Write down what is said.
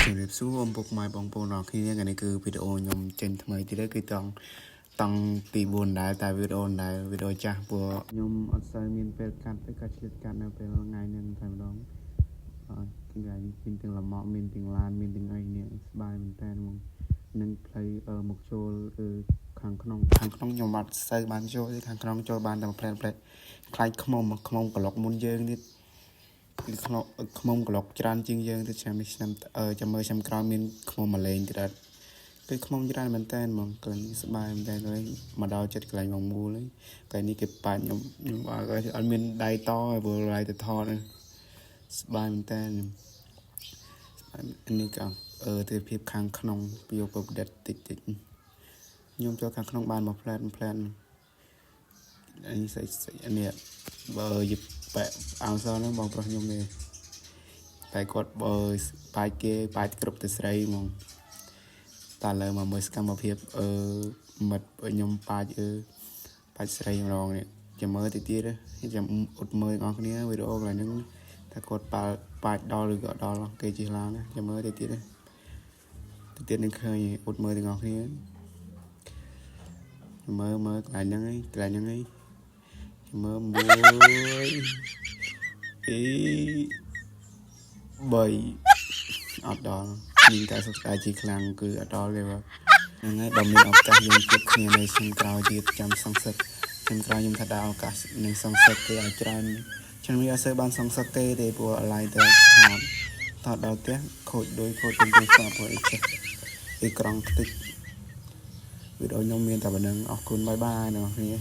ជំរាបសួរអំពុកម៉ែបងប្អូនអរគ្នាថ្ងៃនេះគឺវីដេអូខ្ញុំចេញថ្មីទៀតគឺតង់ទី4ដែរតែវីដេអូចាស់ព្រោះខ្ញុំអត់សូវមានពេលកាត់ទេក៏ឆ្លៀតកាត់នៅពេលថ្ងៃហ្នឹងតែម្ដងថ្ងៃមានទាំងលំមកមានទាំងឡានមានទាំងអីនេះស្បាយមែនតើហ្មងនឹងផ្លូវមកចូលគឺខាងក្នុងខ្ញុំអត់សូវបានចូលទេខាងក្នុងចូលបានតែផ្លែខ្លាយខ្មុំក្លុកមុនយើងទៀតគឺខ្មុំក្លុកច្រើនជាងយើងទៅឆ្នាំនេះឆ្នាំចាំមើលឆ្នាំក្រោយមានខ្មុំម្លែងទៀតអត់គឺខ្មុំច្រើនមែនតើហ្មងកន្លែងស្បាយមែនតើហើយមកដល់ចិត្តកន្លែងមកមូលហើយកន្លែងនេះគេប៉ាច់ខ្ញុំអត់មានដៃតព្រោះដៃទៅថតស្បាយមែនតើនេះក៏ទេភាពខាងក្នុងពីប្រឌិតតិចខ្ញុំចូលខាងក្នុងបានមកផ្លែននេះស្អីនេះបើយិបបែអងសហ្នឹងបងប្រុសខ្ញុំនេះតែគាត់បើបាច់គេបាច់គ្រប់ទៅស្រីហ្មងតែលើមកមើលសកម្មភាពមិត្តខ្ញុំបាច់ស្រីម្ដងនេះចាំមើលទៅទៀតចាំអត់មើលបងប្អូនវីដេអូកន្លែងហ្នឹងតែគាត់បាច់ដល់ឬក៏ដល់គេជិះឡានចាំមើលទៅទៀតនឹងឃើញអត់មើលទាំងអស់គ្នាមើលកន្លែងហ្នឹងឯងមើល1 2 3អត់ដល់មានតែសុខតែជាខ្លាំងគឺអត់ដល់ទេបាទហ្នឹងហើយបើមានឱកាសយើងជួបគ្នានៅឆ្នាំក្រោយទៀតចាំសង្សឹកឆ្នាំក្រោយខ្ញុំថាដល់ឱកាសនឹងសង្សឹកគេឲ្យច្រើនខ្ញុំវាអត់សូវបានសង្សឹកទេព្រោះអាឡ័យទៅថតដល់ផ្ទះខូចដូចទូរស័ព្ទព្រោះអេក្រង់ខ្ទេចវីដេអូខ្ញុំមានតែប៉ុណ្្នឹងអរគុណបាយបាយអ្នកនរគ្នា